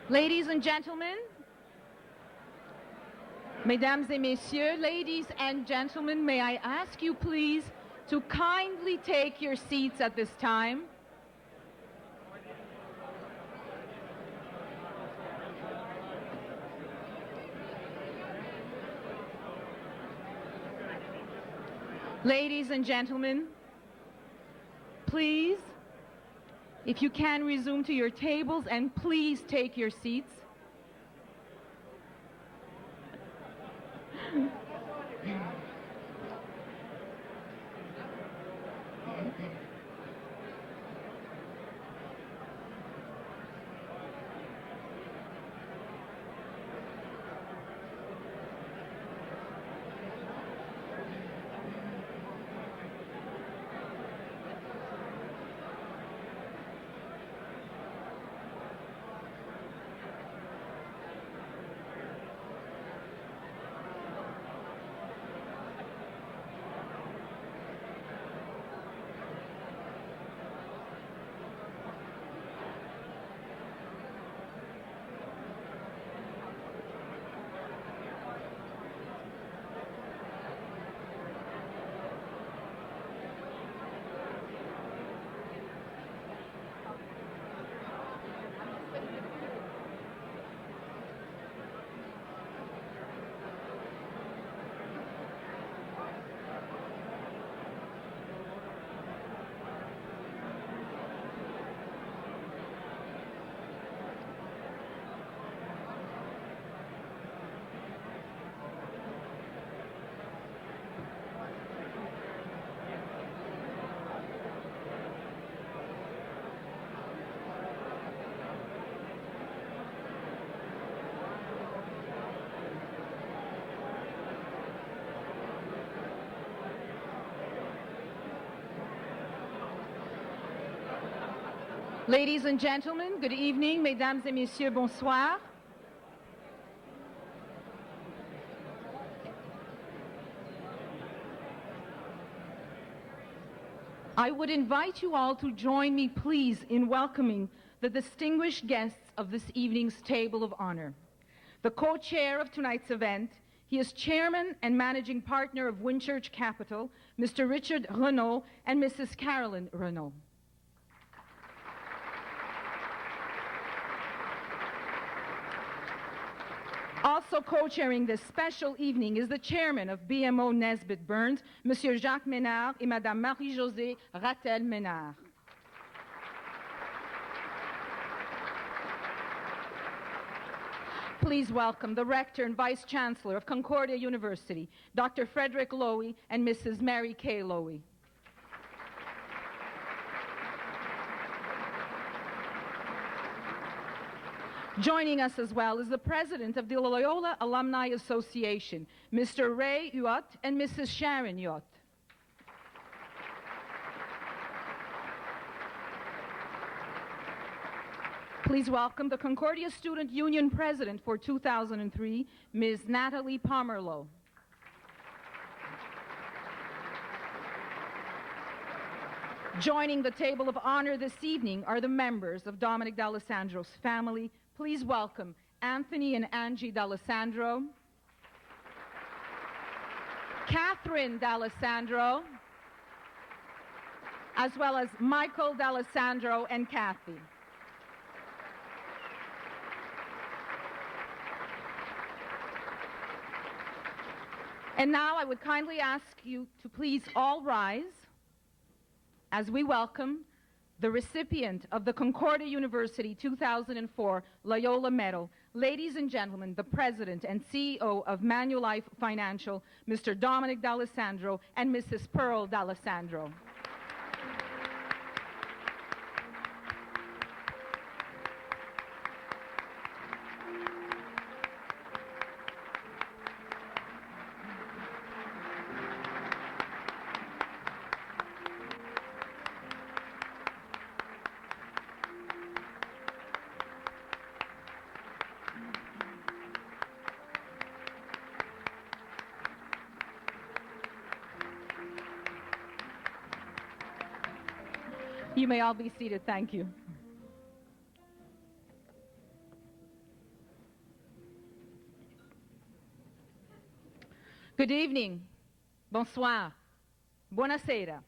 Ladies and gentlemen, mesdames et messieurs, ladies and gentlemen, may I ask you please to kindly take your seats at this time. Ladies and gentlemen, please, if you can resume to your tables and please take your seats. Ladies and gentlemen, good evening. Mesdames et messieurs, bonsoir. I would invite you all to join me, please, in welcoming the distinguished guests of this evening's Table of Honor. The co-chair of tonight's event, he is chairman and managing partner of Winchurch Capital, Mr. Richard Renaud and Mrs. Carolyn Renaud. Also co-chairing this special evening is the chairman of BMO Nesbitt Burns, Monsieur Jacques Ménard et Madame Marie-Josée Rattel-Ménard. Please welcome the Rector and Vice Chancellor of Concordia University, Dr. Frederick Lowy and Mrs. Mary Kay Lowy. Joining us as well is the President of the Loyola Alumni Association, Mr. Ray Huot and Mrs. Sharon Huot. Please welcome the Concordia Student Union President for 2003, Ms. Natalie Pomerleau. Joining the Table of Honor this evening are the members of Dominic D'Alessandro's family. Please welcome Anthony and Angie D'Alessandro, Catherine D'Alessandro, as well as Michael D'Alessandro and Kathy. And now I would kindly ask you to please all rise as we welcome the recipient of the Concordia University 2004 Loyola Medal, ladies and gentlemen, the President and CEO of Manulife Financial, Mr. Dominic D'Alessandro and Mrs. Pearl D'Alessandro. You may all be seated. Thank you. Good evening. Bonsoir. Buonasera.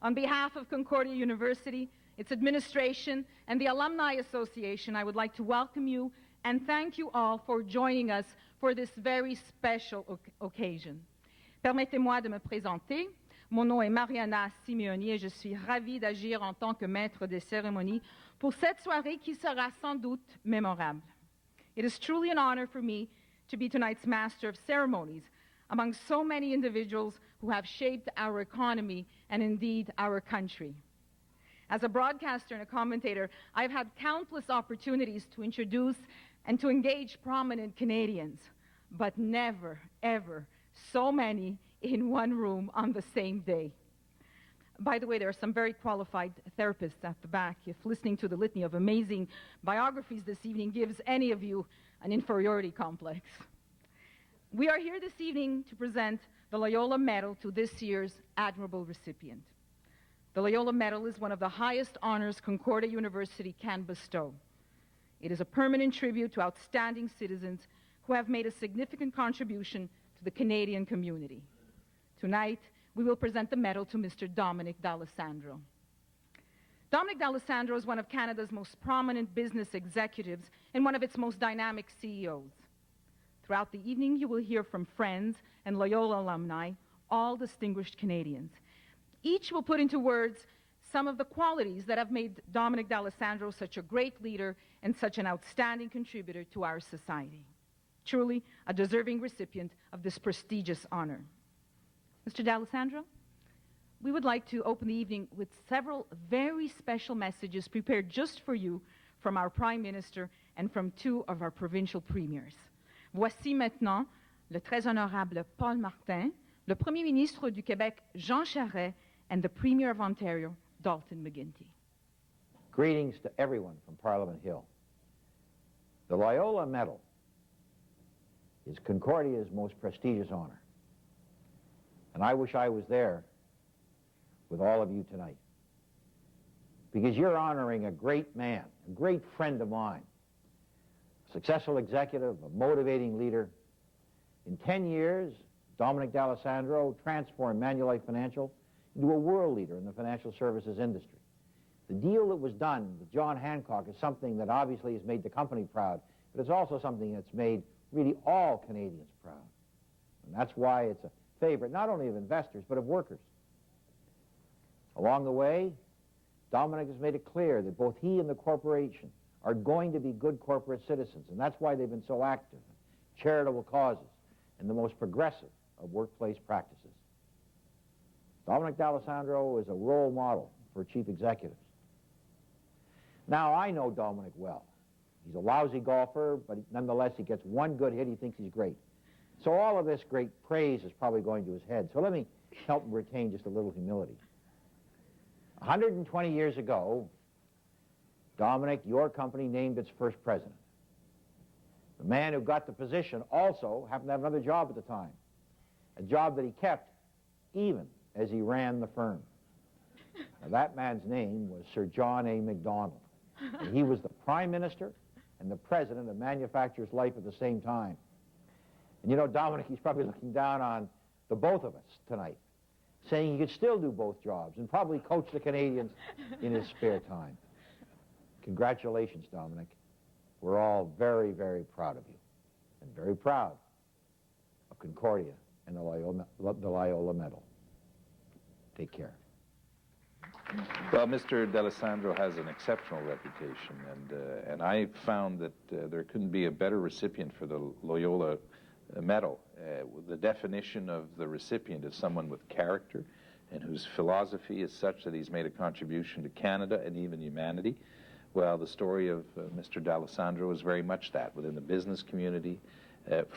On behalf of Concordia University, its administration, and the Alumni Association, I would like to welcome you and thank you all for joining us for this very special occasion. Permettez-moi de me présenter. Mon nom est Marianna Simeone et je suis ravie d'agir en tant que maître des cérémonies pour cette soirée qui sera sans doute mémorable. It is truly an honor for me to be tonight's master of ceremonies among so many individuals who have shaped our economy and indeed our country. As a broadcaster and a commentator, I've had countless opportunities to introduce and to engage prominent Canadians, but never, ever so many in one room on the same day. By the way, there are some very qualified therapists at the back. If listening to the litany of amazing biographies this evening gives any of you an inferiority complex. We are here this evening to present the Loyola Medal to this year's admirable recipient. The Loyola Medal is one of the highest honors Concordia University can bestow. It is a permanent tribute to outstanding citizens who have made a significant contribution to the Canadian community. Tonight, we will present the medal to Mr. Dominic D'Alessandro. Dominic D'Alessandro is one of Canada's most prominent business executives and one of its most dynamic CEOs. Throughout the evening, you will hear from friends and Loyola alumni, all distinguished Canadians. Each will put into words some of the qualities that have made Dominic D'Alessandro such a great leader and such an outstanding contributor to our society. Truly a deserving recipient of this prestigious honor. Mr. D'Alessandro, we would like to open the evening with several very special messages prepared just for you from our Prime Minister and from two of our provincial premiers. Voici maintenant le très honorable Paul Martin, le Premier ministre du Québec, Jean Charest, and the Premier of Ontario, Dalton McGuinty. Greetings to everyone from Parliament Hill. The Loyola Medal is Concordia's most prestigious honor. And I wish I was there with all of you tonight. Because you're honoring a great man, a great friend of mine, a successful executive, a motivating leader. In 10 years, Dominic D'Alessandro transformed Manulife Financial into a world leader in the financial services industry. The deal that was done with John Hancock is something that obviously has made the company proud, but it's also something that's made really all Canadians proud. And that's why it's a favorite, not only of investors, but of workers. Along the way, Dominic has made it clear that both he and the corporation are going to be good corporate citizens, and that's why they've been so active in charitable causes and the most progressive of workplace practices. Dominic D'Alessandro is a role model for chief executives. Now, I know Dominic well. He's a lousy golfer, but nonetheless, he gets one good hit, he thinks he's great. So all of this great praise is probably going to his head. So let me help him retain just a little humility. 120 years ago, Dominic, your company named its first president. The man who got the position also happened to have another job at the time, a job that he kept even as he ran the firm. Now, that man's name was Sir John A. Macdonald. And he was the Prime Minister and the President of Manufacturers Life at the same time. And you know, Dominic, he's probably looking down on the both of us tonight, saying he could still do both jobs and probably coach the Canadians in his spare time. Congratulations, Dominic. We're all very, very proud of you and very proud of Concordia and the Loyola Medal. Take care. Well, Mr. D'Alessandro has an exceptional reputation, and I found that there couldn't be a better recipient for the Loyola Medal. The definition of the recipient is someone with character and whose philosophy is such that he's made a contribution to Canada and even humanity. Well, the story of Mr. D'Alessandro is very much that, within the business community,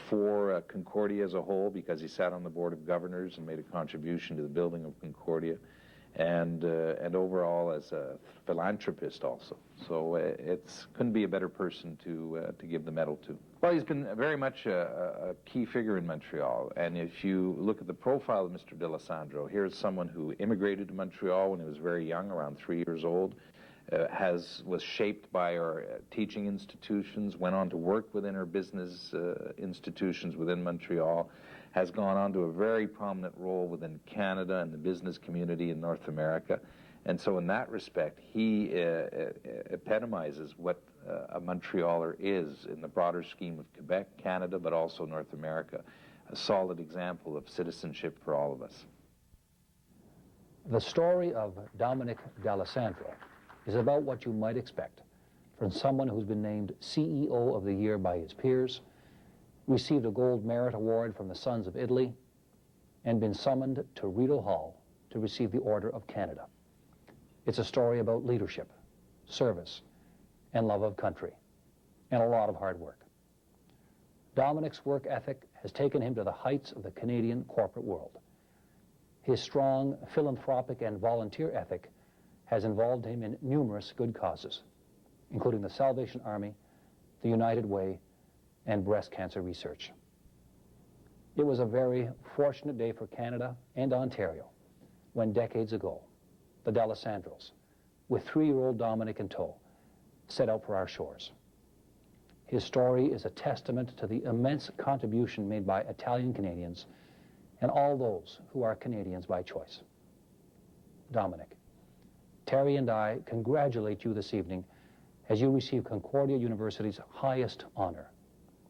for Concordia as a whole, because he sat on the Board of Governors and made a contribution to the building of Concordia, and overall as a philanthropist also. So it couldn't be a better person to give the medal to. Well, he's been very much a key figure in Montreal, and if you look at the profile of Mr. D'Alessandro, here's someone who immigrated to Montreal when he was very young, around 3 years old, was shaped by our teaching institutions, went on to work within our business institutions within Montreal, has gone on to a very prominent role within Canada and the business community in North America. And so in that respect, he epitomizes what a Montrealer is in the broader scheme of Quebec, Canada, but also North America. A solid example of citizenship for all of us. The story of Dominic D'Alessandro is about what you might expect from someone who's been named CEO of the Year by his peers, received a Gold Merit Award from the Sons of Italy, and been summoned to Rideau Hall to receive the Order of Canada. It's a story about leadership, service, and love of country, and a lot of hard work. Dominic's work ethic has taken him to the heights of the Canadian corporate world. His strong philanthropic and volunteer ethic has involved him in numerous good causes, including the Salvation Army, the United Way, and breast cancer research. It was a very fortunate day for Canada and Ontario when decades ago, the D'Alessandros, with 3-year-old Dominic in tow, set out for our shores. His story is a testament to the immense contribution made by Italian Canadians and all those who are Canadians by choice. Dominic, Terry and I congratulate you this evening as you receive Concordia University's highest honor,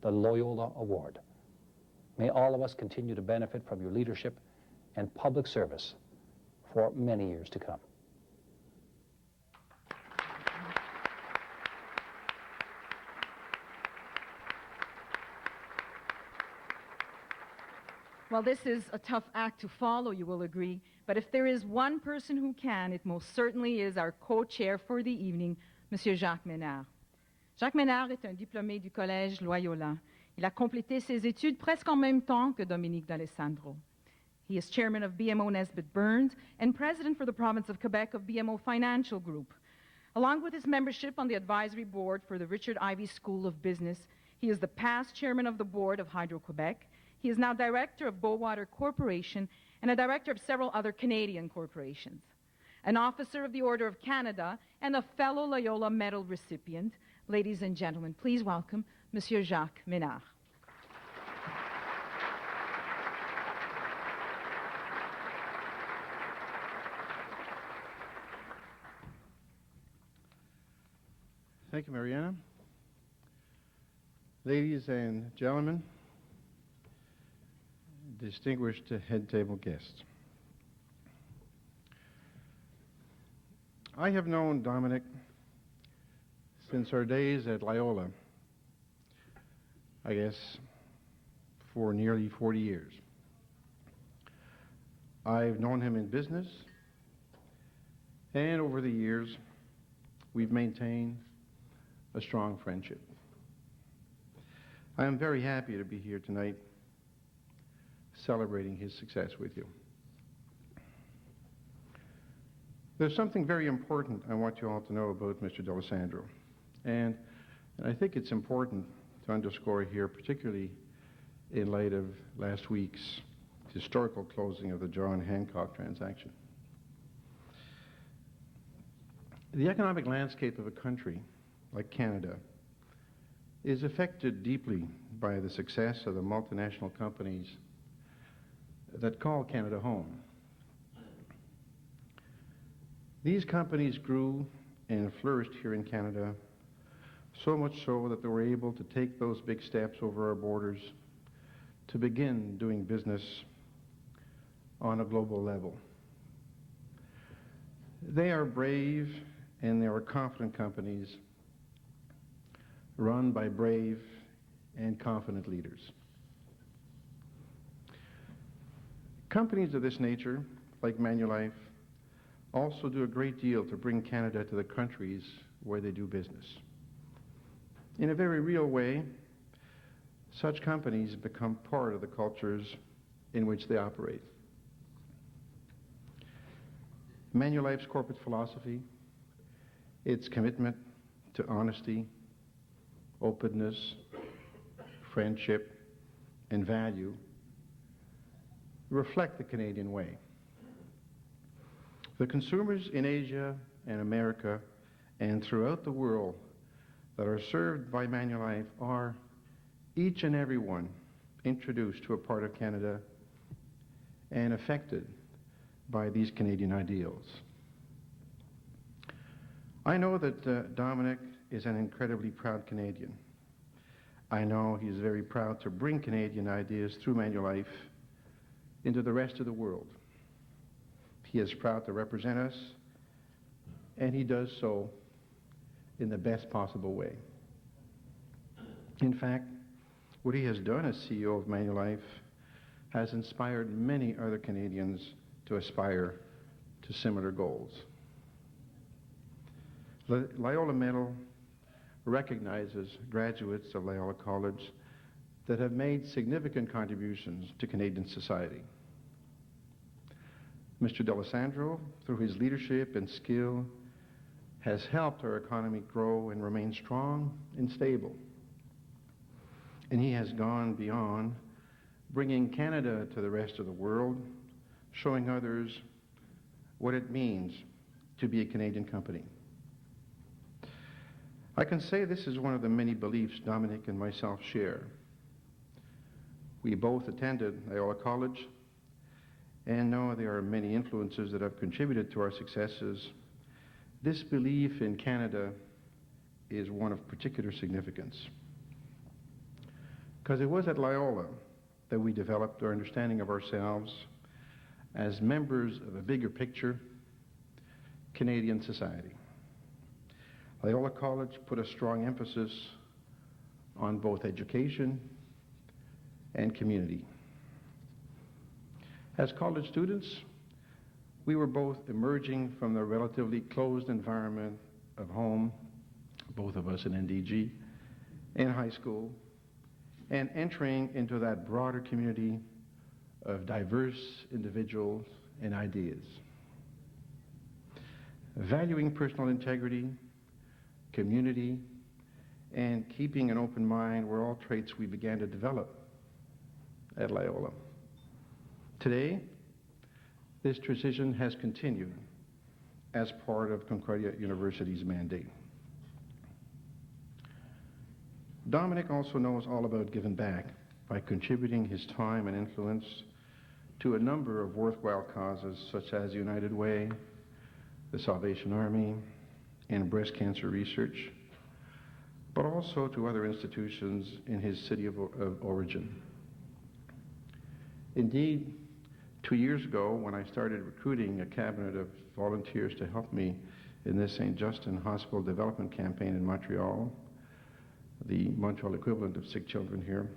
the Loyola Award. May all of us continue to benefit from your leadership and public service for many years to come. Well, this is a tough act to follow, you will agree, but if there is one person who can, it most certainly is our co-chair for the evening, Monsieur Jacques Ménard. Jacques Ménard est un diplômé du Collège Loyola. Il a complété ses études presque en même temps que Dominic D'Alessandro. He is chairman of BMO Nesbitt Burns and president for the province of Quebec of BMO Financial Group. Along with his membership on the advisory board for the Richard Ivey School of Business, he is the past chairman of the board of Hydro-Quebec. He is now director of Bowater Corporation and a director of several other Canadian corporations. An officer of the Order of Canada and a fellow Loyola Medal recipient. Ladies and gentlemen, please welcome Monsieur Jacques Ménard. Thank you, Marianna. Ladies and gentlemen, distinguished head table guests. I have known Dominic since our days at Loyola, I guess, for nearly 40 years. I've known him in business, and over the years, we've maintained a strong friendship. I am very happy to be here tonight celebrating his success with you. There's something very important I want you all to know about Mr. D'Alessandro, and I think it's important to underscore here, particularly in light of last week's historical closing of the John Hancock transaction. The economic landscape of a country like Canada is affected deeply by the success of the multinational companies that call Canada home. These companies grew and flourished here in Canada, so much so that they were able to take those big steps over our borders to begin doing business on a global level. They are brave and they are confident companies run by brave and confident leaders. Companies of this nature, like Manulife, also do a great deal to bring Canada to the countries where they do business. In a very real way, such companies become part of the cultures in which they operate. Manulife's corporate philosophy, its commitment to honesty, openness, friendship, and value reflect the Canadian way. The consumers in Asia and America and throughout the world that are served by Manulife are, each and every one, introduced to a part of Canada and affected by these Canadian ideals. I know that Dominic is an incredibly proud Canadian. I know he's very proud to bring Canadian ideas through Manulife into the rest of the world. He is proud to represent us, and he does so in the best possible way. In fact, what he has done as CEO of Manulife has inspired many other Canadians to aspire to similar goals. The Loyola Medal recognizes graduates of Loyola College that have made significant contributions to Canadian society. Mr. D'Alessandro, through his leadership and skill, has helped our economy grow and remain strong and stable. And he has gone beyond bringing Canada to the rest of the world, showing others what it means to be a Canadian company. I can say this is one of the many beliefs Dominic and myself share. We both attended Loyola College and know there are many influences that have contributed to our successes. This belief in Canada is one of particular significance, because it was at Loyola that we developed our understanding of ourselves as members of a bigger picture, Canadian society. Loyola College put a strong emphasis on both education and community. As college students, we were both emerging from the relatively closed environment of home, both of us in NDG, and high school, and entering into that broader community of diverse individuals and ideas. Valuing personal integrity, community, and keeping an open mind were all traits we began to develop at Loyola. Today, this transition has continued as part of Concordia University's mandate. Dominic also knows all about giving back by contributing his time and influence to a number of worthwhile causes such as United Way, the Salvation Army, and breast cancer research, but also to other institutions in his city of origin. Indeed, 2 years ago, when I started recruiting a cabinet of volunteers to help me in this St. Justin Hospital Development Campaign in Montreal, the Montreal equivalent of Sick Children here,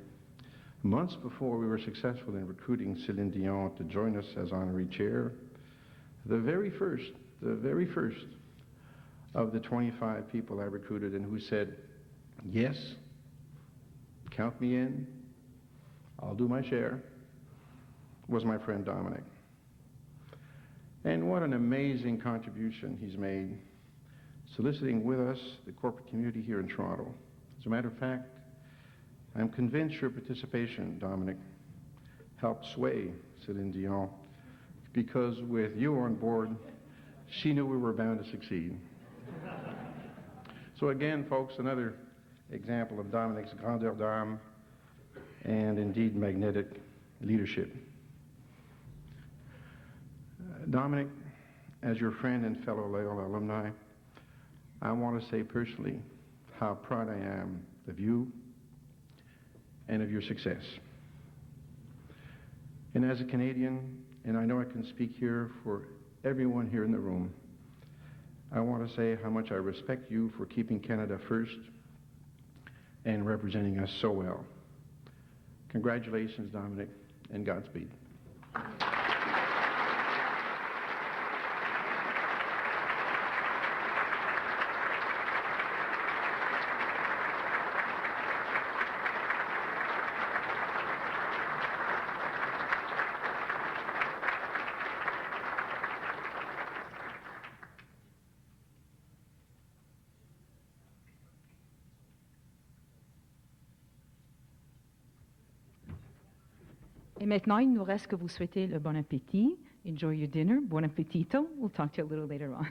months before we were successful in recruiting Céline Dion to join us as honorary chair, the very first of the 25 people I recruited and who said, yes, count me in, I'll do my share, was my friend Dominic. And what an amazing contribution he's made, soliciting with us the corporate community here in Toronto. As a matter of fact, I'm convinced your participation, Dominic, helped sway Céline Dion, because with you on board, she knew we were bound to succeed. So again, folks, another example of Dominic's grandeur d'âme and indeed magnetic leadership. Dominic, as your friend and fellow Loyola alumni, I want to say personally how proud I am of you and of your success. And as a Canadian, and I know I can speak here for everyone here in the room, I want to say how much I respect you for keeping Canada first and representing us so well. Congratulations, Dominic, and Godspeed. Et maintenant, il nous reste que vous souhaiter le bon appétit. Enjoy your dinner. Buon appetito. We'll talk to you a little later on.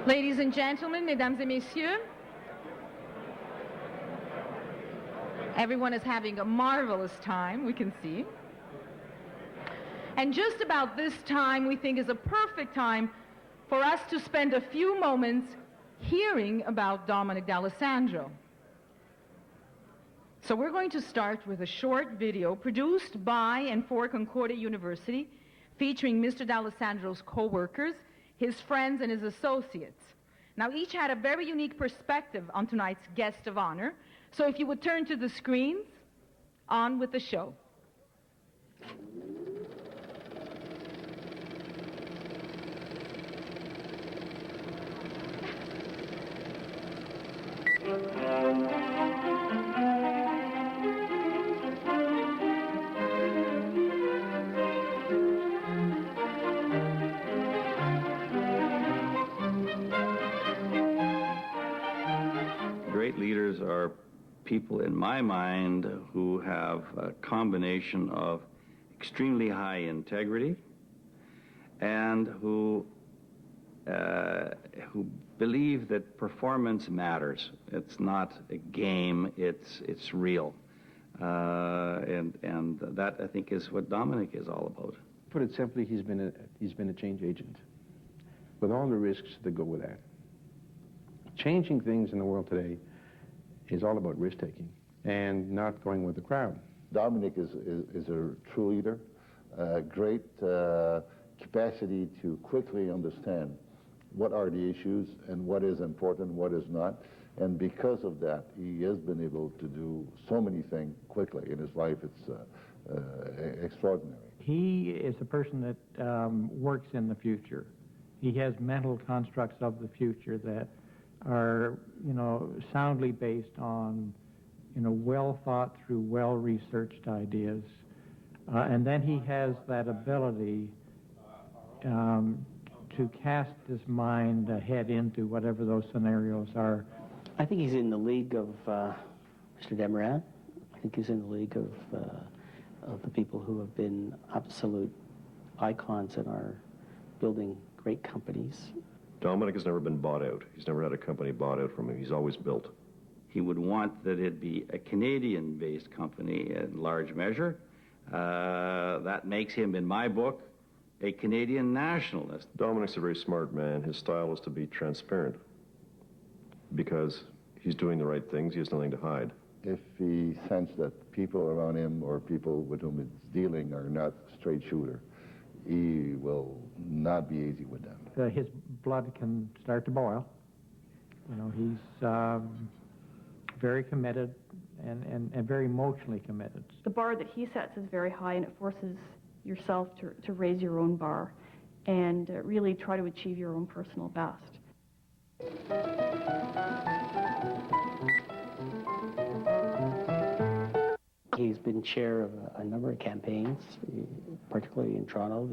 Ladies and gentlemen, mesdames et messieurs, everyone is having a marvelous time, we can see. And just about this time, we think, is a perfect time for us to spend a few moments hearing about Dominic D'Alessandro. So we're going to start with a short video produced by and for Concordia University, featuring Mr. D'Alessandro's co-workers, his friends, and his associates. Now, each had a very unique perspective on tonight's guest of honor. So if you would turn to the screens, on with the show. Great leaders are people, in my mind, who have a combination of extremely high integrity and who believe that performance matters. It's not a game, it's real. And that, I think, is what Dominic is all about. Put it simply, he's been a change agent, with all the risks that go with that. Changing things in the world today is all about risk-taking and not going with the crowd. Dominic is a true leader, great capacity to quickly understand what are the issues and what is important, what is not. And because of that, he has been able to do so many things quickly in his life. It's extraordinary. He is a person that works in the future. He has mental constructs of the future that are, soundly based on, well thought through, well researched ideas. And then he has that ability to cast his mind ahead into whatever those scenarios are. I think he's in the league of Mr. Demaran. I think he's in the league of the people who have been absolute icons in our building great companies. Dominic has never been bought out. He's never had a company bought out from him. He's always built. He would want that it be a Canadian-based company in large measure. That makes him, in my book, a Canadian nationalist. Dominic's a very smart man. His style is to be transparent because he's doing the right things. He has nothing to hide. If he senses that people around him or people with whom he's dealing are not straight shooter, he will not be easy with them. His blood can start to boil. He's very committed and very emotionally committed. The bar that he sets is very high, and it forces yourself to raise your own bar and really try to achieve your own personal best. He's been chair of a number of campaigns, particularly in Toronto,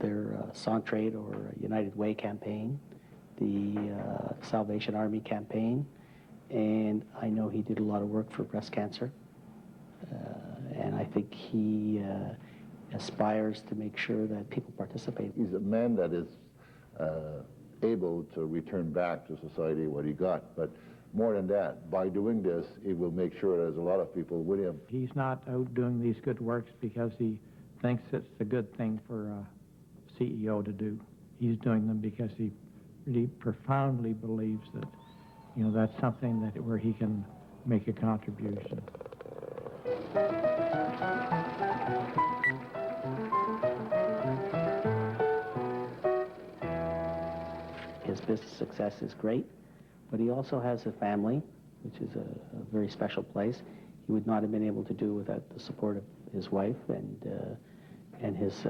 their Centraide or United Way campaign, the Salvation Army campaign, and I know he did a lot of work for breast cancer, and I think he aspires to make sure that people participate. He's a man that is able to return back to society what he got, but more than that, by doing this, he will make sure there's a lot of people with him. He's not out doing these good works because he thinks it's a good thing for a CEO to do. He's doing them because he really profoundly believes that, that's something where he can make a contribution. His business success is great, but he also has a family, which is a very special place. He would not have been able to do without the support of his wife and his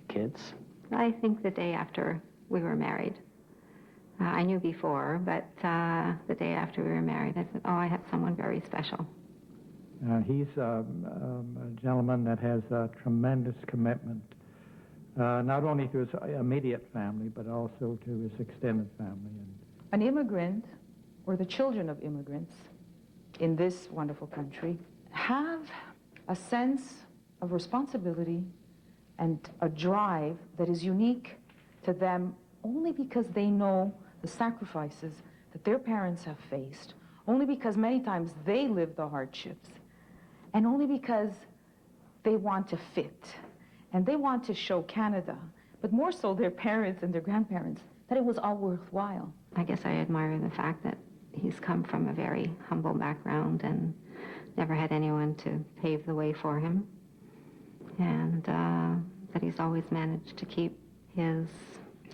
kids. I think the day after we were married, I knew before, but the day after we were married, I said, oh, I have someone very special. He's a gentleman that has a tremendous commitment, not only to his immediate family, but also to his extended family. An immigrant, or the children of immigrants in this wonderful country, have a sense of responsibility and a drive that is unique to them only because they know the sacrifices that their parents have faced, only because many times they live the hardships, and only because they want to fit, and they want to show Canada, but more so their parents and their grandparents, that it was all worthwhile. I guess I admire the fact that he's come from a very humble background and never had anyone to pave the way for him, and that he's always managed to keep his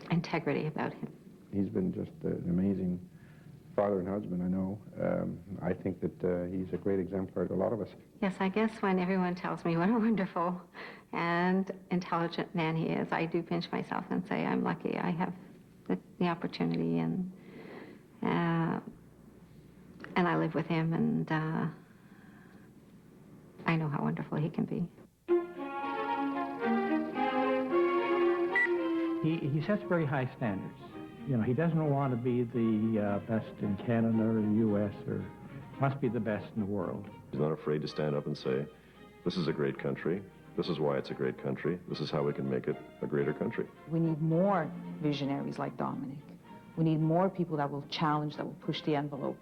integrity about him. He's been just an amazing father and husband, I know. I think that he's a great exemplar to a lot of us. Yes, I guess when everyone tells me what a wonderful and intelligent man he is, I do pinch myself and say I'm lucky I have the opportunity, and I live with him, and I know how wonderful he can be. He sets very high standards. You know, he doesn't want to be the best in Canada or the U.S. or must be the best in the world. He's not afraid to stand up and say, this is a great country. This is why it's a great country. This is how we can make it a greater country. We need more visionaries like Dominic. We need more people that will challenge, that will push the envelope.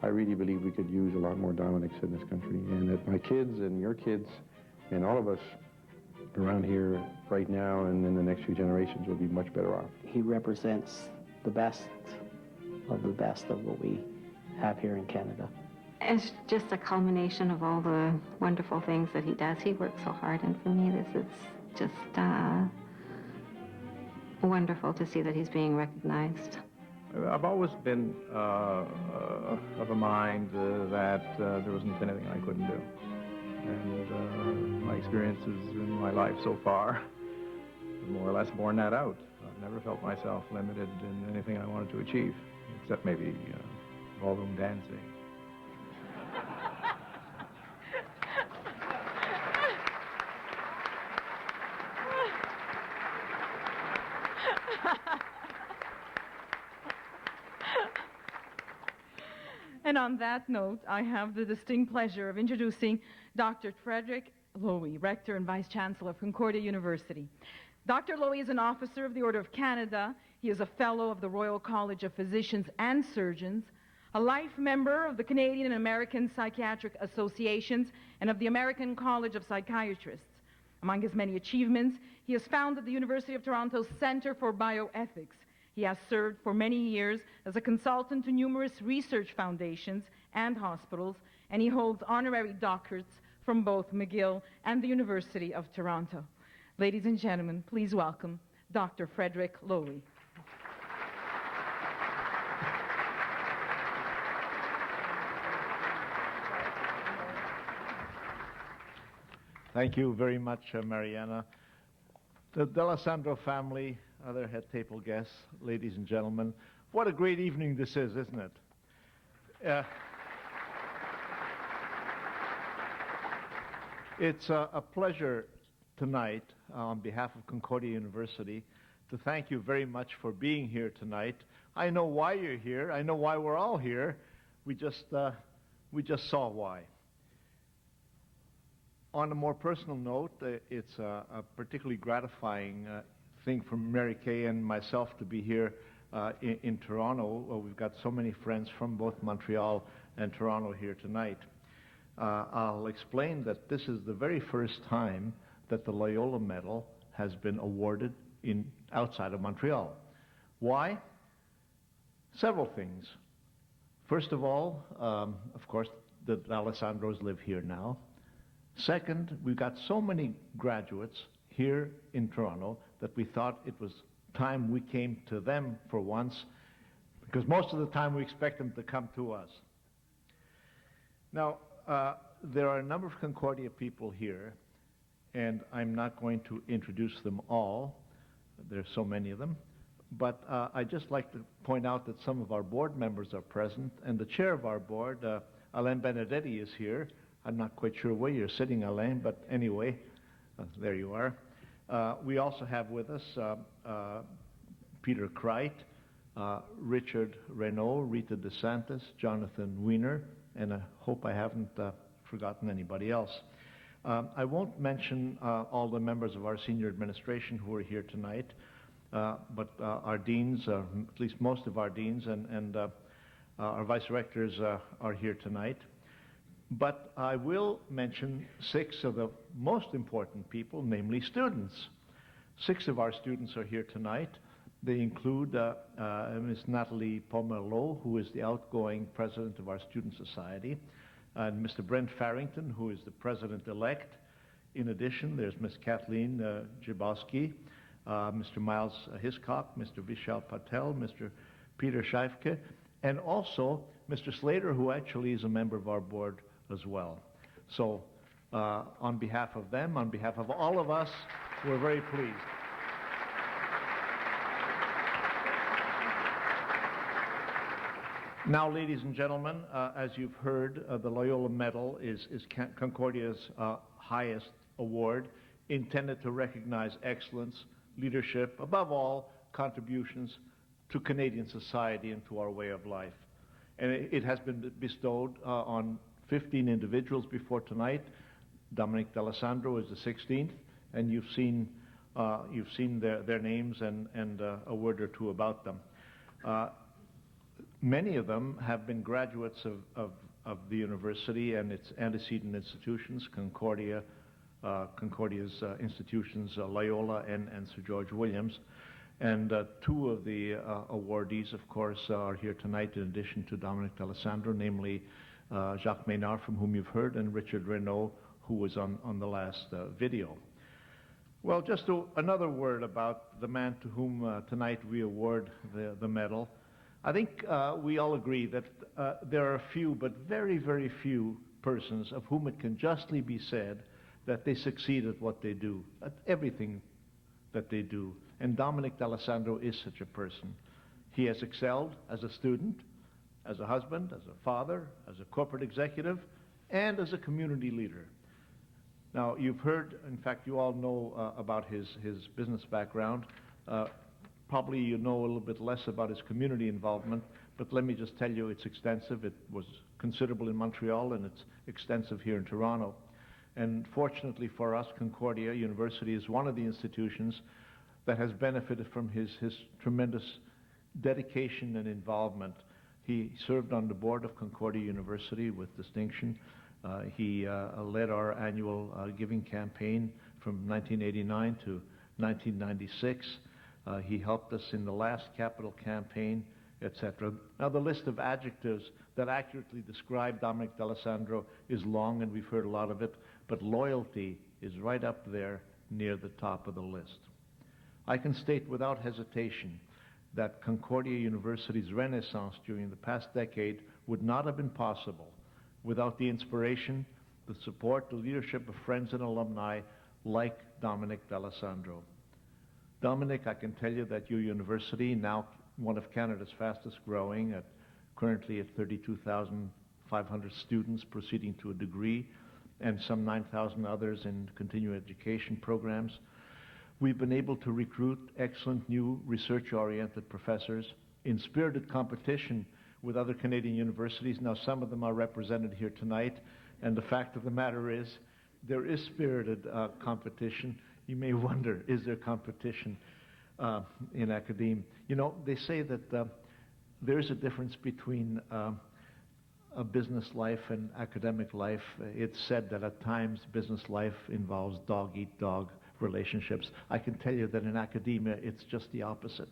I really believe we could use a lot more Dominics in this country, and that my kids and your kids and all of us around here right now and in the next few generations will be much better off. He represents the best of what we have here in Canada. It's just a culmination of all the wonderful things that he does. He works so hard, and for me, this is just wonderful to see that he's being recognized. I've always been of a mind that there wasn't anything I couldn't do. And my experiences in my life so far have more or less borne that out. I've never felt myself limited in anything I wanted to achieve, except maybe ballroom dancing. And on that note, I have the distinct pleasure of introducing Dr. Frederick Lowy, Rector and Vice Chancellor of Concordia University. Dr. Lowy is an officer of the Order of Canada. He is a fellow of the Royal College of Physicians and Surgeons, a life member of the Canadian and American Psychiatric Associations, and of the American College of Psychiatrists. Among his many achievements, he has founded the University of Toronto's Centre for Bioethics. He has served for many years as a consultant to numerous research foundations and hospitals, and he holds honorary doctorates from both McGill and the University of Toronto. Ladies and gentlemen, please welcome Dr. Frederick Lowy. Thank you very much, Marianna. The D'Alessandro family, other head table guests, ladies and gentlemen, what a great evening this is, isn't it? It's a pleasure tonight, on behalf of Concordia University, to thank you very much for being here tonight. I know why you're here. I know why we're all here. We just saw why. On a more personal note, it's a particularly gratifying thing for Mary Kay and myself to be here in Toronto. We've got so many friends from both Montreal and Toronto here tonight. I'll explain that this is the very first time that the Loyola Medal has been awarded outside of Montreal. Why? Several things. First of all, of course, the D'Alessandros live here now. Second, we've got so many graduates here in Toronto that we thought it was time we came to them for once, because most of the time we expect them to come to us. Now, there are a number of Concordia people here, and I'm not going to introduce them all. There's so many of them. But I'd just like to point out that some of our board members are present, and the chair of our board, Alain Benedetti, is here. I'm not quite sure where you're sitting, Alain, but anyway, there you are. We also have with us Peter Kreit, Richard Renault, Rita DeSantis, Jonathan Wiener, and I hope I haven't forgotten anybody else. I won't mention all the members of our senior administration who are here tonight, but our deans, at least most of our deans and our vice rectors are here tonight. But I will mention 6 of the most important people, namely students. 6 of our students are here tonight. They include Ms. Natalie Pomerleau, who is the outgoing president of our Student Society, and Mr. Brent Farrington, who is the president-elect. In addition, there's Ms. Kathleen Jabowski, Mr. Miles Hiscock, Mr. Vishal Patel, Mr. Peter Scheifke, and also Mr. Slater, who actually is a member of our board as well. So on behalf of them, on behalf of all of us, we're very pleased. Now, ladies and gentlemen, as you've heard, the Loyola Medal is Concordia's highest award, intended to recognize excellence, leadership, above all, contributions to Canadian society and to our way of life. And it has been bestowed on 15 individuals before tonight. Dominic D'Alessandro is the 16th, and you've seen their names and a word or two about them. Many of them have been graduates of the university and its antecedent institutions, Concordia's institutions, Loyola and Sir George Williams. And 2 of the awardees, of course, are here tonight in addition to Dominic D'Alessandro, namely Jacques Maynard, from whom you've heard, and Richard Renaud, who was on the last video. Well, just another word about the man to whom tonight we award the medal. I think we all agree that there are a few, but very, very few persons of whom it can justly be said that they succeed at what they do, at everything that they do. And Dominic D'Alessandro is such a person. He has excelled as a student, as a husband, as a father, as a corporate executive, and as a community leader. Now, you've heard, in fact, you all know about his business background. Probably you know a little bit less about his community involvement, but let me just tell you it's extensive. It was considerable in Montreal, and it's extensive here in Toronto. And fortunately for us, Concordia University is one of the institutions that has benefited from his tremendous dedication and involvement. He served on the board of Concordia University with distinction. He led our annual giving campaign from 1989 to 1996. He helped us in the last capital campaign, etc. Now, the list of adjectives that accurately describe Dominic D'Alessandro is long, and we've heard a lot of it, but loyalty is right up there near the top of the list. I can state without hesitation that Concordia University's renaissance during the past decade would not have been possible without the inspiration, the support, the leadership of friends and alumni like Dominic D'Alessandro. Dominic, I can tell you that your university, now one of Canada's fastest growing, currently at 32,500 students proceeding to a degree, and some 9,000 others in continuing education programs. We've been able to recruit excellent new research-oriented professors in spirited competition with other Canadian universities. Now, some of them are represented here tonight, and the fact of the matter is there is spirited competition. You may wonder, is there competition in academia? You know, they say that there is a difference between a business life and academic life. It's said that at times business life involves dog-eat-dog relationships. I can tell you that in academia, it's just the opposite.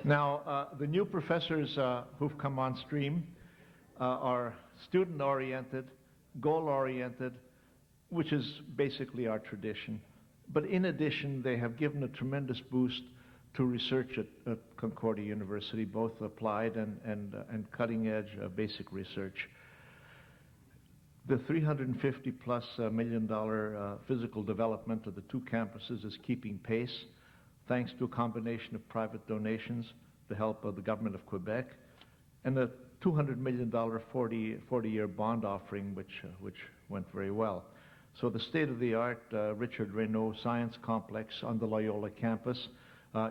Now, the new professors who've come on stream are student-oriented, goal-oriented, which is basically our tradition. But in addition, they have given a tremendous boost to research at Concordia University, both applied and cutting-edge basic research. The $350+ million physical development of the 2 campuses is keeping pace, thanks to a combination of private donations, the help of the government of Quebec, and a $200 million 40-year bond offering, which went very well. So the state-of-the-art Richard Renaud Science Complex on the Loyola campus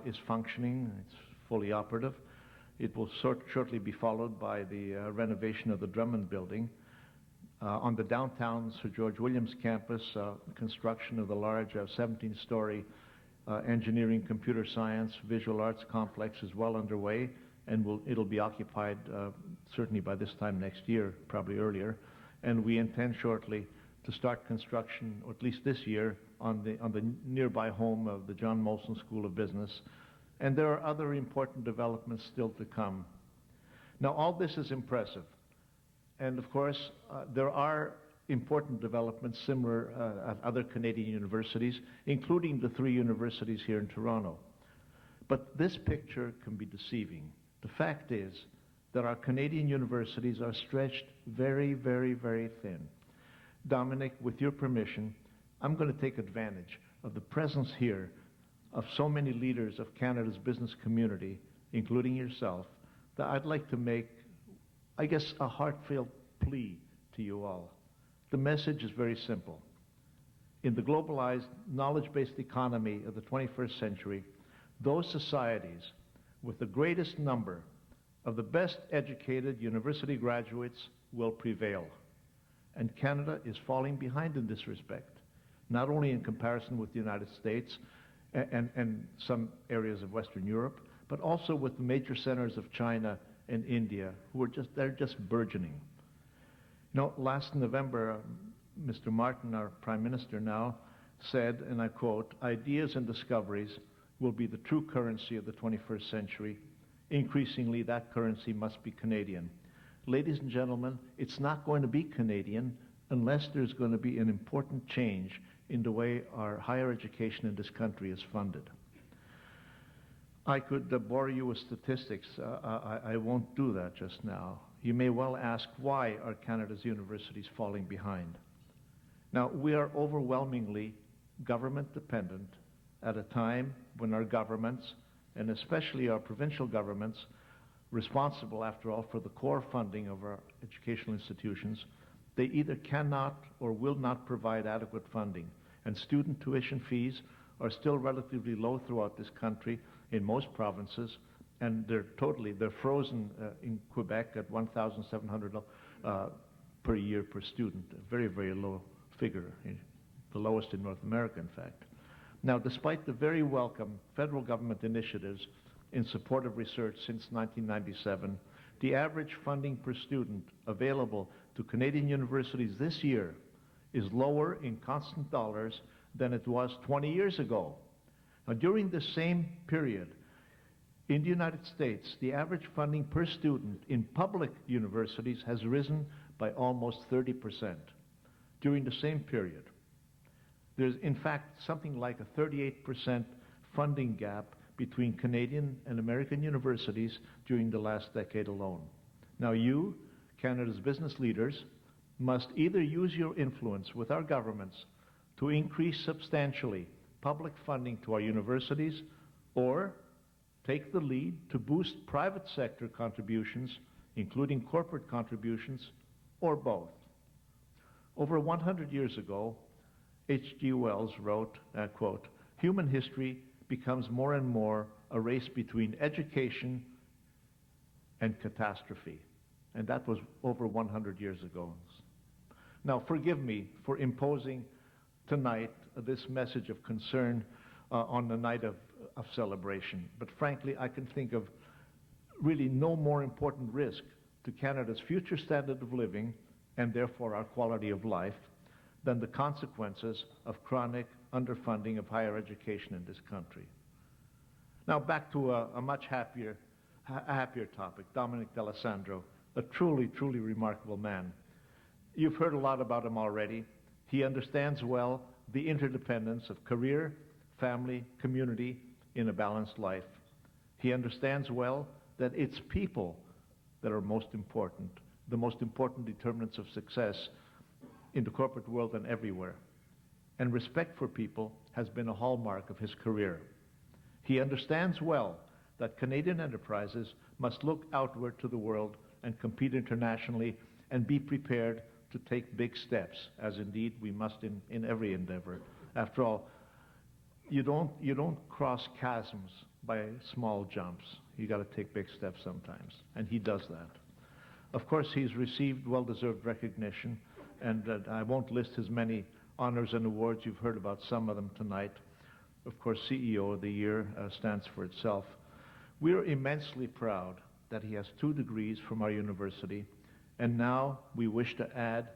is functioning. It's fully operative. It will shortly be followed by the renovation of the Drummond Building. On the downtown Sir George Williams campus, construction of the large 17-story engineering, computer science, visual arts complex is well underway, and it'll be occupied certainly by this time next year, probably earlier. And we intend shortly to start construction, or at least this year, on the nearby home of the John Molson School of Business. And there are other important developments still to come. Now, all this is impressive. And of course, there are important developments similar at other Canadian universities, including the 3 universities here in Toronto. But this picture can be deceiving. The fact is that our Canadian universities are stretched very, very, very thin. Dominic, with your permission, I'm going to take advantage of the presence here of so many leaders of Canada's business community, including yourself, that I'd like to make, I guess, a heartfelt plea to you all. The message is very simple. In the globalized, knowledge-based economy of the 21st century, those societies with the greatest number of the best educated university graduates will prevail. And Canada is falling behind in this respect, not only in comparison with the United States and some areas of Western Europe, but also with the major centers of China and India, who are they're just burgeoning. You know, last November, Mr. Martin, our Prime Minister now, said, and I quote, "Ideas and discoveries will be the true currency of the 21st century. Increasingly, that currency must be Canadian." Ladies and gentlemen, it's not going to be Canadian unless there's going to be an important change in the way our higher education in this country is funded. I could bore you with statistics. I won't do that just now. You may well ask, why are Canada's universities falling behind? Now, we are overwhelmingly government dependent at a time when our governments, and especially our provincial governments, responsible, after all, for the core funding of our educational institutions, they either cannot or will not provide adequate funding. And student tuition fees are still relatively low throughout this country in most provinces, and they're frozen in Quebec at $1,700 per year per student, a very, very low figure, the lowest in North America, in fact. Now, despite the very welcome federal government initiatives in support of research since 1997, the average funding per student available to Canadian universities this year is lower in constant dollars than it was 20 years ago. Now, during the same period, in the United States, the average funding per student in public universities has risen by almost 30% during the same period. There's, in fact, something like a 38% funding gap between Canadian and American universities during the last decade alone. Now, you, Canada's business leaders, must either use your influence with our governments to increase substantially public funding to our universities, or take the lead to boost private sector contributions, including corporate contributions, or both. Over 100 years ago, H.G. Wells wrote, quote, "Human history becomes more and more a race between education and catastrophe." And that was over 100 years ago. Now, forgive me for imposing tonight this message of concern on the night of celebration. But frankly, I can think of really no more important risk to Canada's future standard of living, and therefore our quality of life, than the consequences of chronic underfunding of higher education in this country. Now, back to a much happier topic, Dominic D'Alessandro, a truly, truly remarkable man. You've heard a lot about him already. He understands well the interdependence of career, family, community in a balanced life. He understands well that it's people that are most important, the most important determinants of success in the corporate world and everywhere. And respect for people has been a hallmark of his career. He understands well that Canadian enterprises must look outward to the world and compete internationally and be prepared to take big steps, as indeed we must in every endeavor. After all, you don't cross chasms by small jumps. You got to take big steps sometimes, and he does that. Of course, he's received well-deserved recognition and I won't list his many honors and awards. You've heard about some of them tonight. Of course, CEO of the Year stands for itself. We're immensely proud that he has 2 degrees from our university, and now we wish to add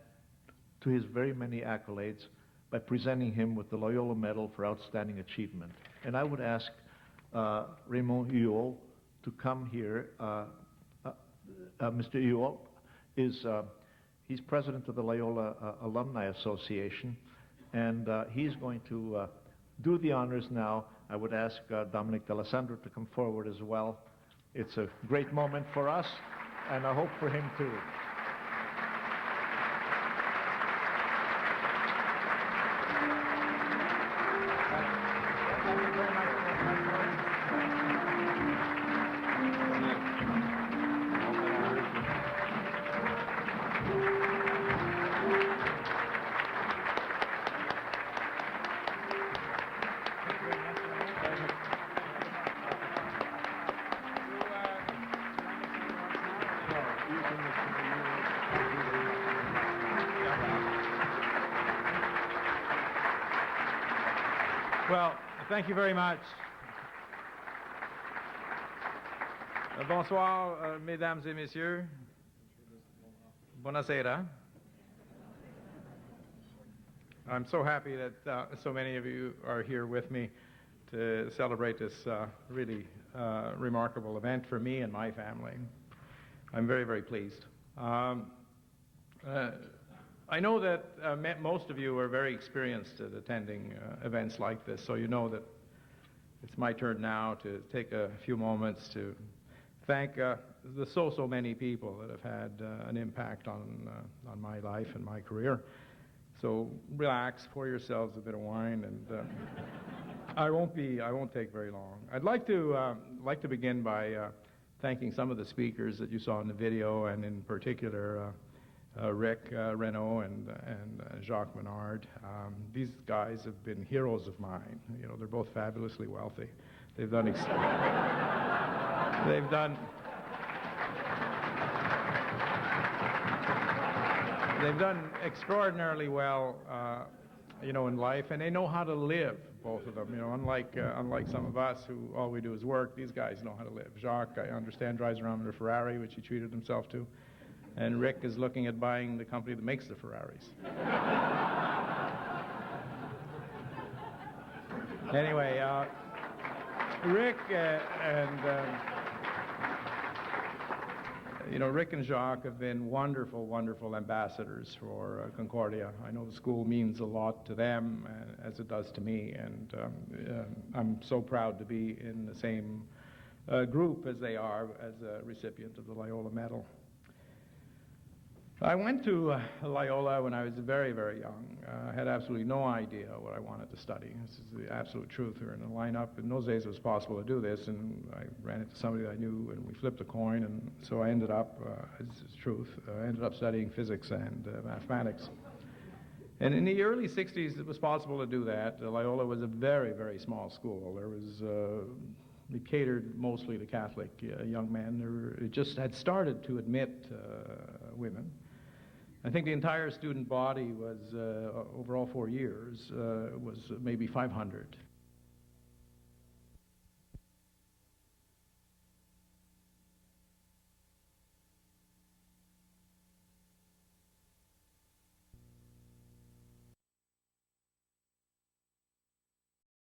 to his very many accolades by presenting him with the Loyola Medal for Outstanding Achievement. And I would ask Raymond Huot to come here. Mr. Huot he's president of the Loyola Alumni Association, and he's going to do the honors now. I would ask Dominic D'Alessandro to come forward as well. It's a great moment for us, and I hope for him too. Well, thank you very much. Bonsoir, mesdames et messieurs. Buonasera. I'm so happy that so many of you are here with me to celebrate this really remarkable event for me and my family. I'm very, very pleased. I know that most of you are very experienced at attending events like this, so you know that it's my turn now to take a few moments to thank the so many people that have had an impact on my life and my career. So relax, pour yourselves a bit of wine, and I won't take very long. I'd like to begin by thanking some of the speakers that you saw in the video, and in particular Rick Renaud and Jacques Menard. These guys have been heroes of mine. You know, they're both fabulously wealthy. They've done extraordinarily well, you know, in life, and they know how to live, both of them. You know, unlike some of us who all we do is work, these guys know how to live. Jacques, I understand, drives around in a Ferrari, which he treated himself to. And Rick is looking at buying the company that makes the Ferraris. Anyway, Rick Rick and Jacques have been wonderful, wonderful ambassadors for Concordia. I know the school means a lot to them, as it does to me, and I'm so proud to be in the same group as they are as a recipient of the Loyola Medal. I went to Loyola when I was very, very young. I had absolutely no idea what I wanted to study. This is the absolute truth. We were in a lineup. In those days, it was possible to do this, and I ran into somebody that I knew, and we flipped a coin, and so I ended up, this is the truth, I ended up studying physics and mathematics. And in the early 60s, it was possible to do that. Loyola was a very, very small school. There was, it catered mostly to Catholic young men. It just had started to admit women. I think the entire student body was, over all 4 years, was maybe 500.